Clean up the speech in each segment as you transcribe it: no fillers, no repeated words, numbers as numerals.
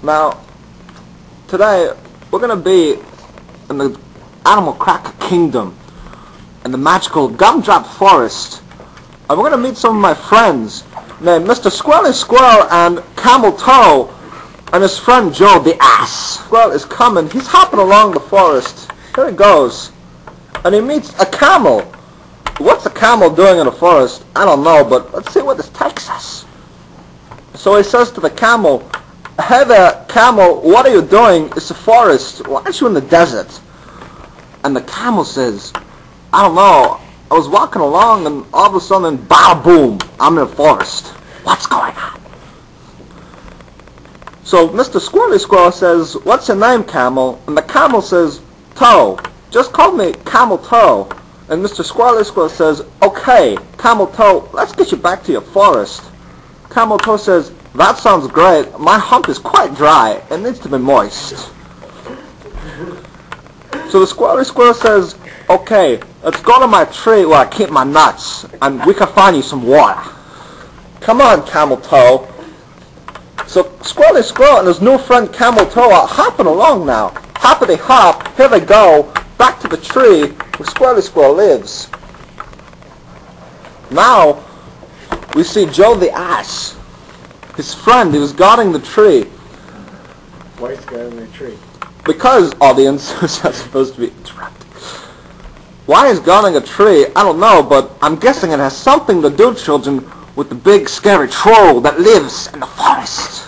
Now, today we're going to be in the Animal Cracker Kingdom, in the magical Gumdrop Forest, and we're going to meet some of my friends named Mr. Squirrely Squirrel and Camel Toe, and his friend Joe the Ass. Squirrel is coming. He's hopping along the forest. Here he goes. And he meets a camel. What's a camel doing in the forest? I don't know, but let's see what this takes us. So he says to the camel, "Hey there, camel, what are you doing? It's a forest. Why aren't you in the desert?" And the camel says, "I don't know. I was walking along and all of a sudden, bada boom, I'm in a forest. What's going on?" So Mr. Squirrely Squirrel says, "What's your name, camel?" And the camel says, "Toe. Just call me Camel Toe." And Mr. Squirrely Squirrel says, "Okay, Camel Toe, let's get you back to your forest." Camel Toe says, "That sounds great. My hump is quite dry. It needs to be moist." So the Squirrely Squirrel says, "Okay, let's go to my tree where I keep my nuts, and we can find you some water. Come on, Camel Toe." So Squirrely Squirrel and his new friend Camel Toe are hopping along now. Hoppity hop, here they go, back to the tree where Squirrely Squirrel lives. Now, we see Joe the Ass, his friend who's guarding the tree. Why is he guarding the tree? Because, audience, is not supposed to be interrupted. Why he's guarding a tree, I don't know, but I'm guessing it has something to do, children, with the big scary troll that lives in the forest.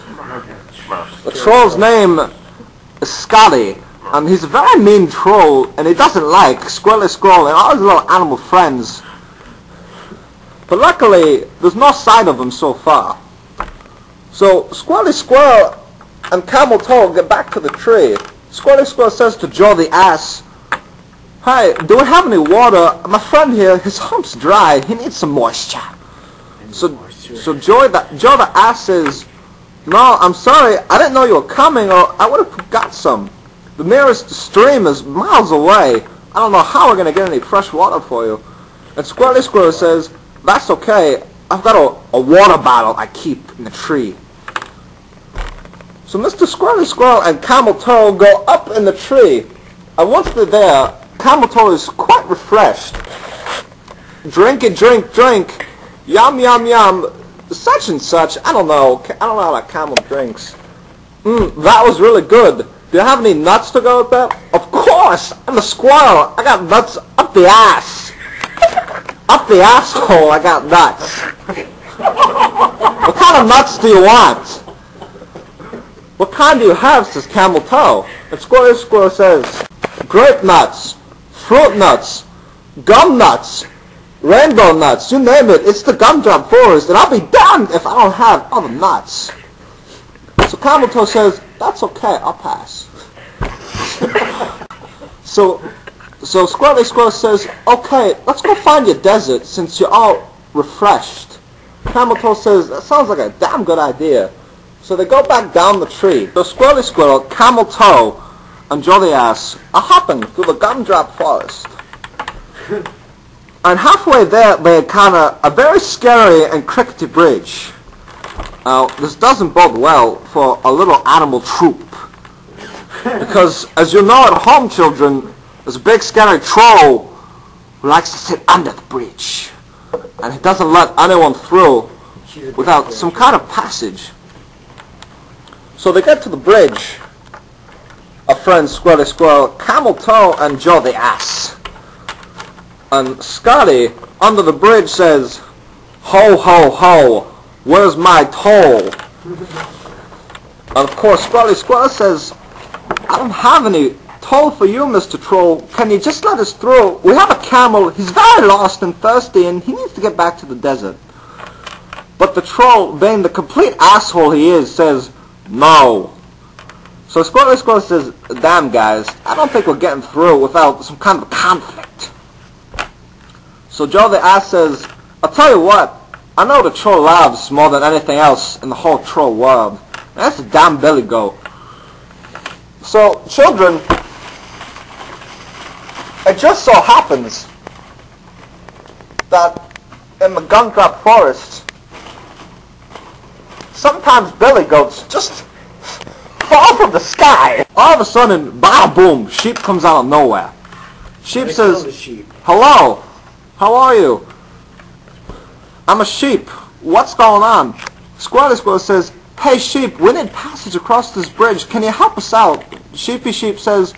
The troll's name is Scotty, and he's a very mean troll, and he doesn't like Squirrely Squirrel and all his little animal friends. But luckily, there's no sign of him so far. So Squirrely Squirrel and Camel Toe get back to the tree. Squirrely Squirrel says to Joe the Ass, "Hey, do we have any water? My friend here, his hump's dry. He needs some moisture." So Joe the Ass says, "No, I'm sorry. I didn't know you were coming, or I would have got some. The nearest stream is miles away. I don't know how we're going to get any fresh water for you." And Squirrely Squirrel says, "That's okay. I've got a water bottle I keep in the tree." So Mr. Squirrely Squirrel and Camel Toe go up in the tree. And once they're there, Camel Toe is quite refreshed. "Drink it, drink, drink. Yum, yum, yum. Such and such." I don't know how that camel drinks. That was really good. Do you have any nuts to go with that?" "Of course! I'm a squirrel. I got nuts up the ass. Up the asshole, I got nuts." "What kind of nuts do you want?" "What kind do you have?" says Camel Toe. And Squirrely Squirrel says, "Grape nuts, fruit nuts, gum nuts, rainbow nuts, you name it. It's the Gumdrop Forest, and I'll be damned if I don't have all the nuts." So Camel Toe says, "That's okay, I'll pass." So Squirrely Squirrel says, "Okay, let's go find your desert since you're all refreshed." Camel Toe says, "That sounds like a damn good idea." So they go back down the tree. So Squirrely Squirrel, Camel Toe, and Joe the Ass are hopping through the Gumdrop Forest. And halfway there, they encounter a very scary and crickety bridge. Now, this doesn't bode well for a little animal troop. Because, as you know at home, children, there's a big scary troll who likes to sit under the bridge. And he doesn't let anyone through without some kind of passage. So they get to the bridge. Our friends Squirrely Squirrel, Camel Toe, and Joe the Ass. And Scotty, under the bridge, says, "Ho, ho, ho, where's my toll?" And of course, Squirrely Squirrel says, "I don't have any toll for you, Mr. Troll. Can you just let us through? We have a camel. He's very lost and thirsty, and he needs to get back to the desert." But the troll, being the complete asshole he is, says, "No." So Squirrely Squirrel says, "Damn, guys, I don't think we're getting through without some kind of conflict." So Joe the Ass says, "I'll tell you what, I know the troll loves more than anything else in the whole troll world. And that's a damn billy goat." So, children, it just so happens that in the Gumdrop Forest, sometimes billy goats just fall from the sky. All of a sudden, bada boom, sheep comes out of nowhere. Sheep They says, kill the sheep. hello, how are you? I'm a sheep. What's going on? Squirrely Squirrel says, hey sheep, we need passage across this bridge. Can you help us out? Sheepy Sheep says,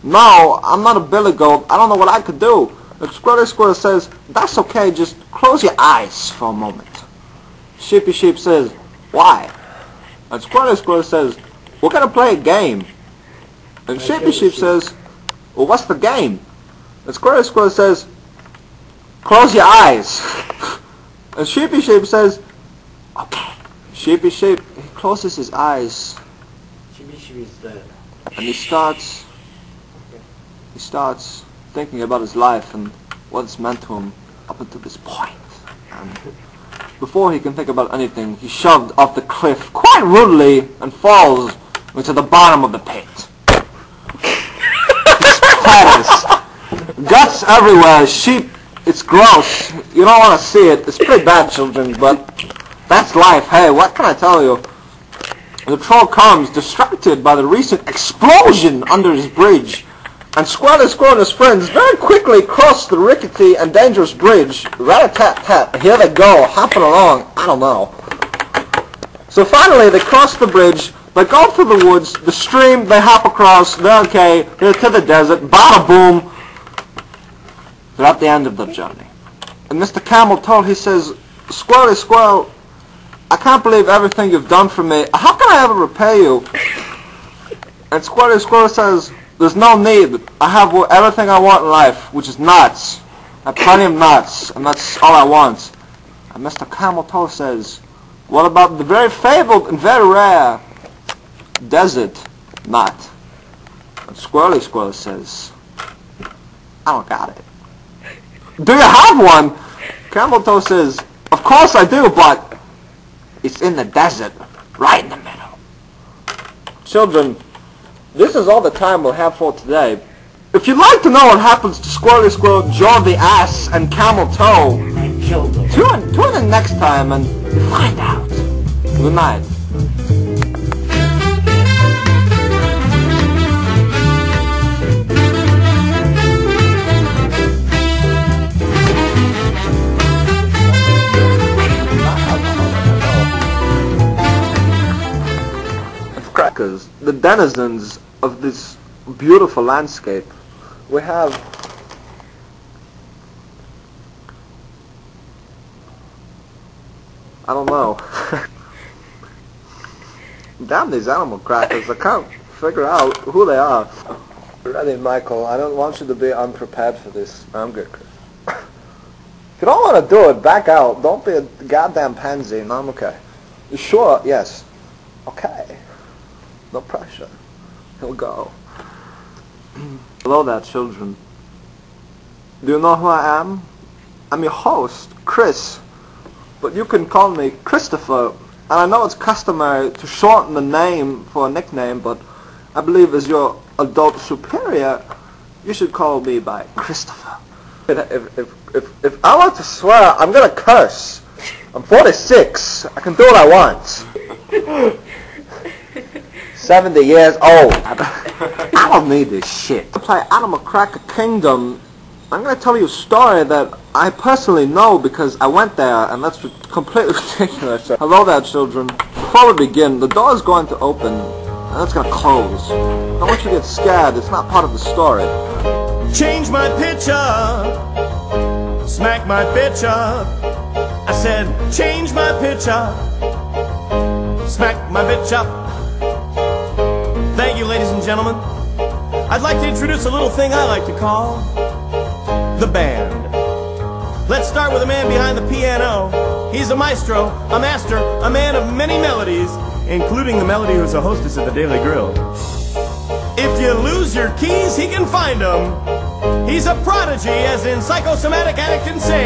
no, I'm not a billy goat. I don't know what I could do. And Squirrely Squirrel says, that's okay, just close your eyes for a moment. Sheepy Sheep says, why? And Squirrely Squirrel says, we're going to play a game. And Sheepy Sheep says, well, what's the game? And Squirrely Squirrel says, close your eyes. And Sheepy Sheep says, okay. Sheepy Sheep, he closes his eyes. Sheepy's dead. And he starts thinking about his life and what it's meant to him up until this point. And before he can think about anything, he's shoved off the cliff quite rudely and falls into the bottom of the pit. It's patters. Guts everywhere. Sheep, it's gross. You don't want to see it. It's pretty bad, children, but that's life. Hey, what can I tell you? The troll comes, distracted by the recent explosion under his bridge. And Squirrely Squirrel and his friends very quickly cross the rickety and dangerous bridge. Rat-a-tat-tat. Here they go, hopping along. I don't know. So finally, they cross the bridge. They go through the woods, the stream, they hop across. They're okay. They're to the desert. Bada boom. They're at the end of the journey. And Mr. Camel told, he says, Squirrely Squirrel, I can't believe everything you've done for me. How can I ever repay you? And Squirrely Squirrel says, there's no need. I have everything I want in life, which is nuts. I have plenty of nuts, and that's all I want. And Mr. Camel Toe says, what about the very fabled and very rare desert nut? And Squirrely Squirrel says, I don't got it. Do you have one? Camel Toe says, of course I do, but it's in the desert, right in the middle. Children, this is all the time we'll have for today. If you'd like to know what happens to Squirrely Squirrel, Jaw the Ass, and Camel Toe, tune in next time and find out. Good night. Crackers, the denizens of this beautiful landscape. We have I don't know. Damn these animal crackers, I can't figure out who they are. Ready, Michael, I don't want you to be unprepared for this. I'm good, Chris. If you don't want to do it, back out. Don't be a goddamn pansy. No, I'm okay. You sure? Yes. Okay. No pressure. Here we go. Hello there, children. Do you know who I am? I'm your host, Chris. But you can call me Christopher. And I know it's customary to shorten the name for a nickname, but I believe as your adult superior, you should call me by Christopher. If I want to swear, I'm gonna curse. I'm 46. I can do what I want. 70 years old. I don't need this shit. To play Animal Cracker Kingdom, I'm going to tell you a story that I personally know because I went there, and that's completely ridiculous. Hello there, children. Before we begin, the door is going to open, and it's going to close. Don't want you to get scared. It's not part of the story. Change my pitch up. Smack my bitch up. I said, change my pitch up. Smack my bitch up. Thank you, ladies and gentlemen. I'd like to introduce a little thing I like to call the band. Let's start with the man behind the piano. He's a maestro, a master, a man of many melodies, including the melody who's a hostess at the Daily Grill. If you lose your keys, he can find them. He's a prodigy, as in psychosomatic addict insane.